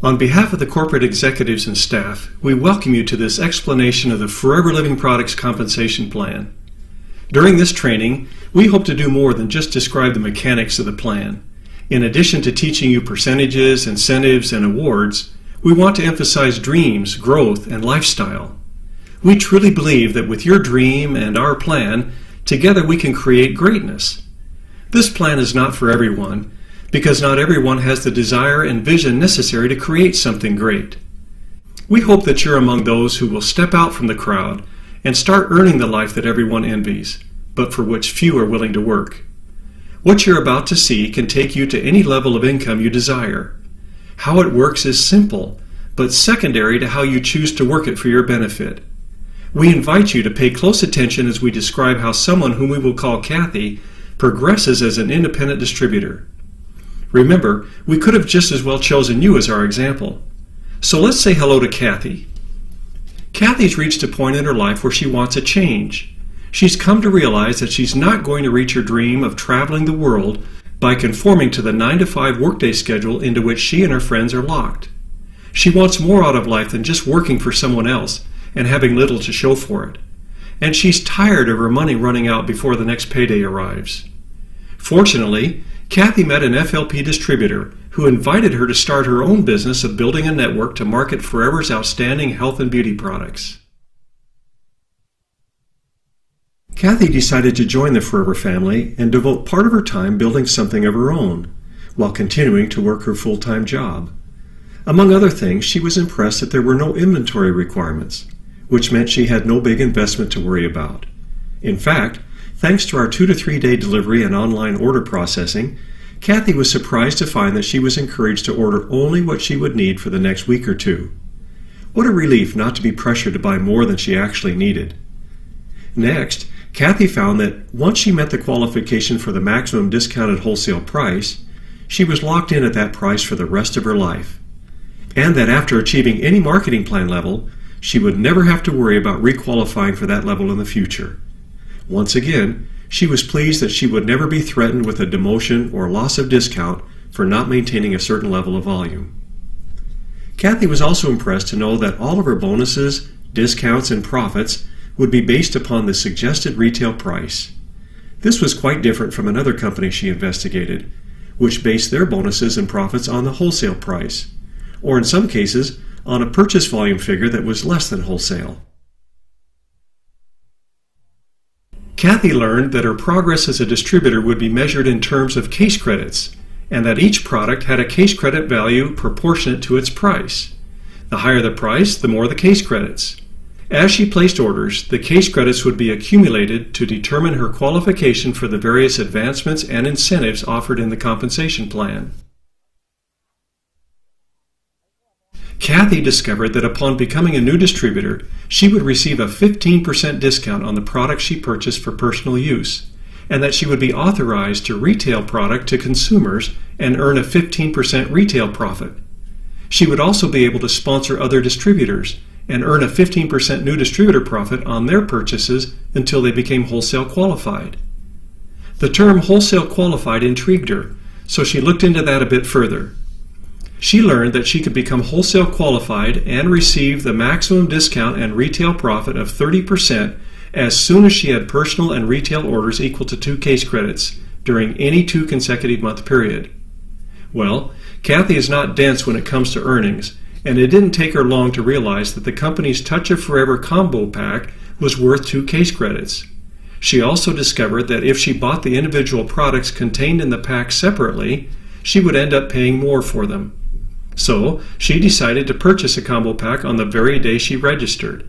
On behalf of the corporate executives and staff, we welcome you to this explanation of the Forever Living Products Compensation Plan. During this training, we hope to do more than just describe the mechanics of the plan. In addition to teaching you percentages, incentives, and awards, we want to emphasize dreams, growth, and lifestyle. We truly believe that with your dream and our plan, together we can create greatness. This plan is not for everyone, because not everyone has the desire and vision necessary to create something great. We hope that you're among those who will step out from the crowd and start earning the life that everyone envies, but for which few are willing to work. What you're about to see can take you to any level of income you desire. How it works is simple, but secondary to how you choose to work it for your benefit. We invite you to pay close attention as we describe how someone whom we will call Cathy progresses as an independent distributor. Remember, we could have just as well chosen you as our example. So let's say hello to Cathy. Cathy's reached a point in her life where she wants a change. She's come to realize that she's not going to reach her dream of traveling the world by conforming to the 9-to-5 workday schedule into which she and her friends are locked. She wants more out of life than just working for someone else and having little to show for it. And she's tired of her money running out before the next payday arrives. Fortunately, Cathy met an FLP distributor who invited her to start her own business of building a network to market Forever's outstanding health and beauty products. Cathy decided to join the Forever family and devote part of her time building something of her own, while continuing to work her full-time job. Among other things, she was impressed that there were no inventory requirements, which meant she had no big investment to worry about. In fact, thanks to our 2 to 3 day delivery and online order processing, Cathy was surprised to find that she was encouraged to order only what she would need for the next week or two. What a relief not to be pressured to buy more than she actually needed. Next, Cathy found that once she met the qualification for the maximum discounted wholesale price, she was locked in at that price for the rest of her life, and that after achieving any marketing plan level, she would never have to worry about requalifying for that level in the future. Once again, she was pleased that she would never be threatened with a demotion or loss of discount for not maintaining a certain level of volume. Cathy was also impressed to know that all of her bonuses, discounts, and profits would be based upon the suggested retail price. This was quite different from another company she investigated, which based their bonuses and profits on the wholesale price, or in some cases, on a purchase volume figure that was less than wholesale. Cathy learned that her progress as a distributor would be measured in terms of case credits, and that each product had a case credit value proportionate to its price. The higher the price, the more the case credits. As she placed orders, the case credits would be accumulated to determine her qualification for the various advancements and incentives offered in the compensation plan. Cathy discovered that upon becoming a new distributor, she would receive a 15% discount on the products she purchased for personal use, and that she would be authorized to retail product to consumers and earn a 15% retail profit. She would also be able to sponsor other distributors and earn a 15% new distributor profit on their purchases until they became wholesale qualified. The term wholesale qualified intrigued her, so she looked into that a bit further. She learned that she could become wholesale qualified and receive the maximum discount and retail profit of 30% as soon as she had personal and retail orders equal to 2 case credits during any 2 consecutive month period. Well, Cathy is not dense when it comes to earnings, and it didn't take her long to realize that the company's Touch of Forever combo pack was worth 2 case credits. She also discovered that if she bought the individual products contained in the pack separately, she would end up paying more for them. So, she decided to purchase a combo pack on the very day she registered.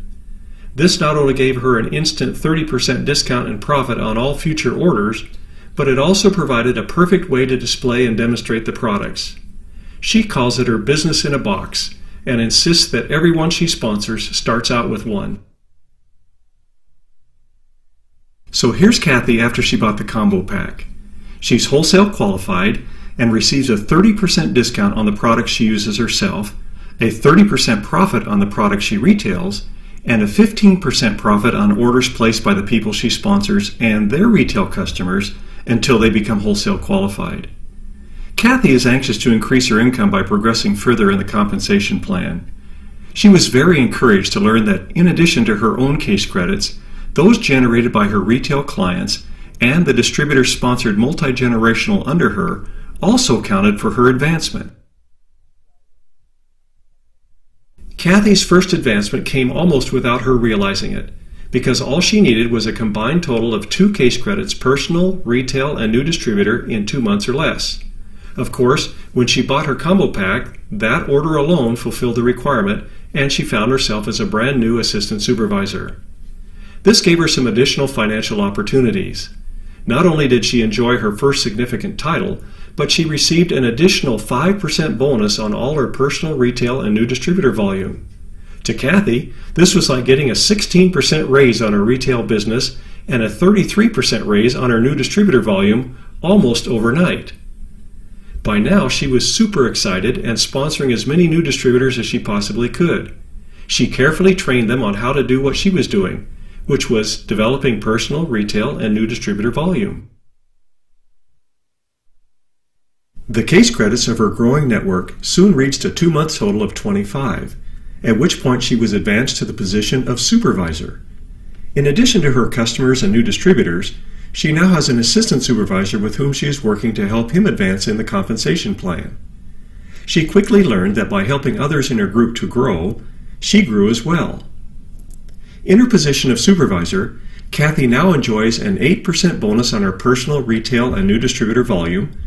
This not only gave her an instant 30% discount and profit on all future orders, but it also provided a perfect way to display and demonstrate the products. She calls it her business in a box, and insists that everyone she sponsors starts out with one. So here's Cathy after she bought the combo pack. She's wholesale qualified and receives a 30% discount on the products she uses herself, a 30% profit on the products she retails, and a 15% profit on orders placed by the people she sponsors and their retail customers until they become wholesale qualified. Cathy is anxious to increase her income by progressing further in the compensation plan. She was very encouraged to learn that in addition to her own case credits, those generated by her retail clients and the distributor-sponsored multi-generational under her also counted for her advancement. Cathy's first advancement came almost without her realizing it, because all she needed was a combined total of 2 case credits, personal, retail, and new distributor, in 2 months or less. Of course, when she bought her combo pack, that order alone fulfilled the requirement, and she found herself as a brand new assistant supervisor. This gave her some additional financial opportunities. Not only did she enjoy her first significant title, but she received an additional 5% bonus on all her personal, retail, and new distributor volume. To Cathy, this was like getting a 16% raise on her retail business and a 33% raise on her new distributor volume almost overnight. By now, she was super excited and sponsoring as many new distributors as she possibly could. She carefully trained them on how to do what she was doing, which was developing personal, retail, and new distributor volume. The case credits of her growing network soon reached a 2-month total of 25, at which point she was advanced to the position of supervisor. In addition to her customers and new distributors, she now has an assistant supervisor with whom she is working to help him advance in the compensation plan. She quickly learned that by helping others in her group to grow, she grew as well. In her position of supervisor, Cathy now enjoys an 8% bonus on her personal, retail, and new distributor volume,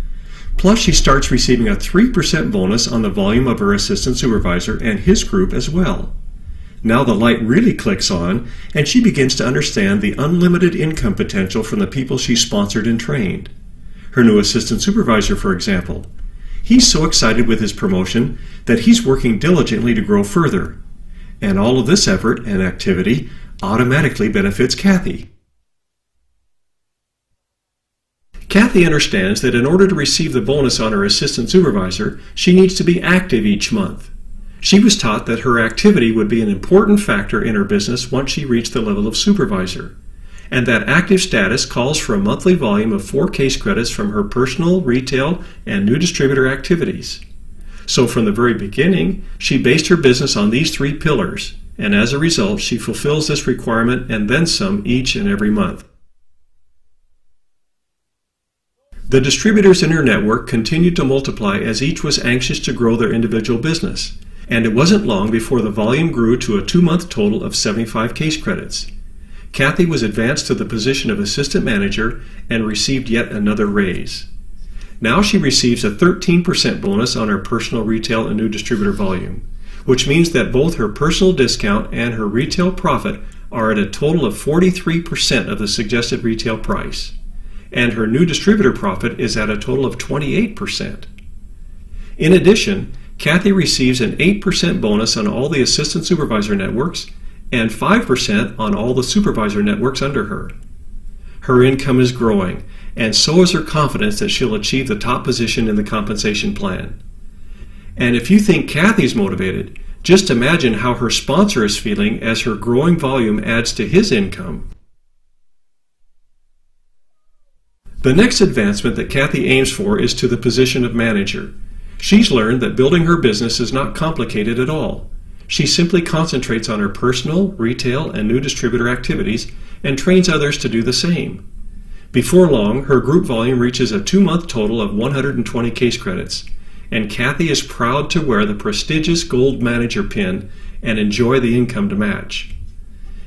plus she starts receiving a 3% bonus on the volume of her assistant supervisor and his group as well. Now the light really clicks on, and she begins to understand the unlimited income potential from the people she sponsored and trained. Her new assistant supervisor, for example. He's so excited with his promotion that he's working diligently to grow further. And all of this effort and activity automatically benefits Cathy. Cathy understands that in order to receive the bonus on her assistant supervisor, she needs to be active each month. She was taught that her activity would be an important factor in her business once she reached the level of supervisor, and that active status calls for a monthly volume of 4 case credits from her personal, retail, and new distributor activities. So from the very beginning, she based her business on these 3 pillars, and as a result, she fulfills this requirement and then some each and every month. The distributors in her network continued to multiply as each was anxious to grow their individual business, and it wasn't long before the volume grew to a 2-month total of 75 case credits. Cathy was advanced to the position of assistant manager and received yet another raise. Now she receives a 13% bonus on her personal, retail, and new distributor volume, which means that both her personal discount and her retail profit are at a total of 43% of the suggested retail price, and her new distributor profit is at a total of 28%. In addition, Cathy receives an 8% bonus on all the assistant supervisor networks and 5% on all the supervisor networks under her. Her income is growing, and so is her confidence that she'll achieve the top position in the compensation plan. And if you think Cathy's motivated, just imagine how her sponsor is feeling as her growing volume adds to his income. The next advancement that Cathy aims for is to the position of manager. She's learned that building her business is not complicated at all. She simply concentrates on her personal, retail, and new distributor activities and trains others to do the same. Before long, her group volume reaches a 2-month total of 120 case credits, and Cathy is proud to wear the prestigious Gold Manager pin and enjoy the income to match.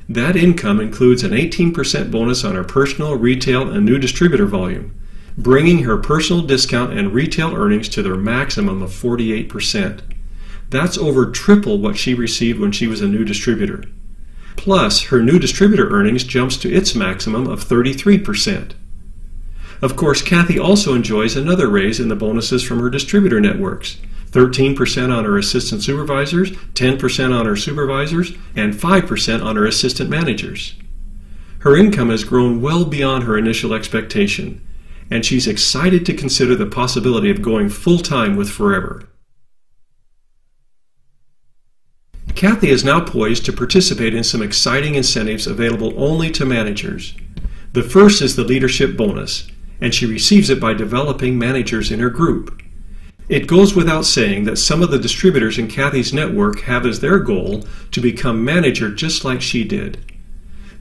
That income includes an 18% bonus on her personal, retail, and new distributor volume, bringing her personal discount and retail earnings to their maximum of 48%. That's over triple what she received when she was a new distributor. Plus, her new distributor earnings jumps to its maximum of 33%. Of course, Cathy also enjoys another raise in the bonuses from her distributor networks, 13% on her assistant supervisors, 10% on her supervisors, and 5% on her assistant managers. Her income has grown well beyond her initial expectation, and she's excited to consider the possibility of going full-time with Forever. Cathy is now poised to participate in some exciting incentives available only to managers. The first is the leadership bonus, and she receives it by developing managers in her group. It goes without saying that some of the distributors in Cathy's network have as their goal to become manager just like she did.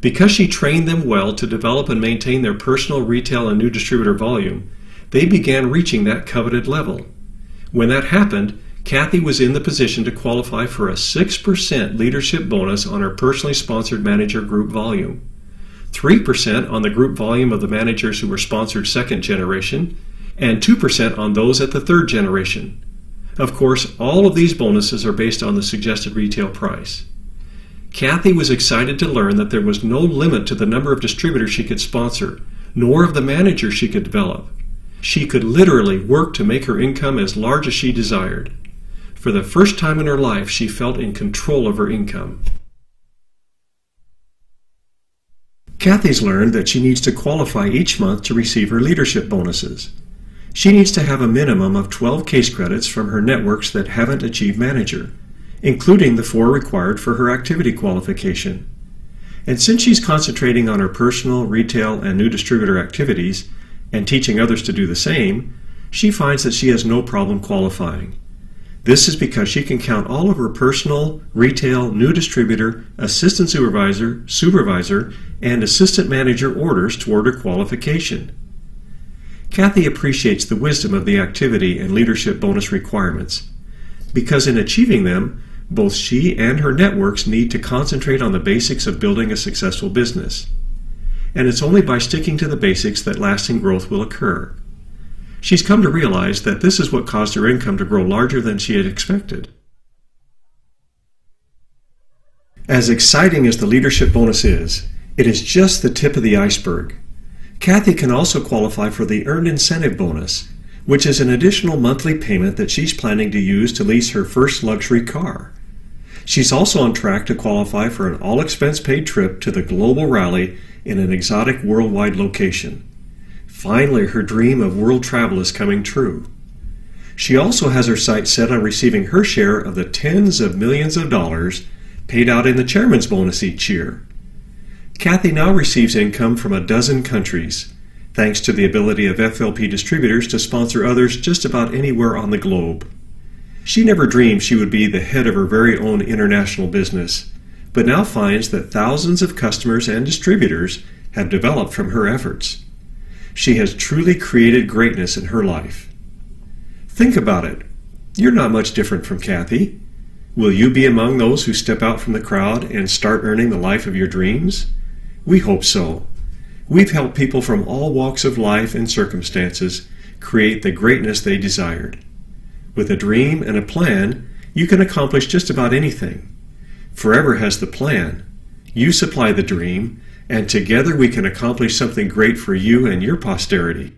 Because she trained them well to develop and maintain their personal retail and new distributor volume, they began reaching that coveted level. When that happened, Cathy was in the position to qualify for a 6% leadership bonus on her personally sponsored manager group volume, 3% on the group volume of the managers who were sponsored second generation, and 2% on those at the third generation. Of course, all of these bonuses are based on the suggested retail price. Cathy was excited to learn that there was no limit to the number of distributors she could sponsor, nor of the managers she could develop. She could literally work to make her income as large as she desired. For the first time in her life, she felt in control of her income. Cathy's learned that she needs to qualify each month to receive her leadership bonuses. She needs to have a minimum of 12 case credits from her networks that haven't achieved manager, including the 4 required for her activity qualification. And since she's concentrating on her personal, retail, and new distributor activities, and teaching others to do the same, she finds that she has no problem qualifying. This is because she can count all of her personal, retail, new distributor, assistant supervisor, supervisor, and assistant manager orders toward her qualification. Cathy appreciates the wisdom of the activity and leadership bonus requirements, because in achieving them, both she and her networks need to concentrate on the basics of building a successful business. And it's only by sticking to the basics that lasting growth will occur. She's come to realize that this is what caused her income to grow larger than she had expected. As exciting as the leadership bonus is, it is just the tip of the iceberg. Cathy can also qualify for the Earned Incentive Bonus, which is an additional monthly payment that she's planning to use to lease her first luxury car. She's also on track to qualify for an all-expense-paid trip to the global rally in an exotic worldwide location. Finally, her dream of world travel is coming true. She also has her sights set on receiving her share of the tens of millions of dollars paid out in the chairman's bonus each year. Cathy now receives income from a dozen countries, thanks to the ability of FLP distributors to sponsor others just about anywhere on the globe. She never dreamed she would be the head of her very own international business, but now finds that thousands of customers and distributors have developed from her efforts. She has truly created greatness in her life. Think about it. You're not much different from Cathy. Will you be among those who step out from the crowd and start earning the life of your dreams? We hope so. We've helped people from all walks of life and circumstances create the greatness they desired. With a dream and a plan, you can accomplish just about anything. Forever has the plan. You supply the dream, and together we can accomplish something great for you and your posterity.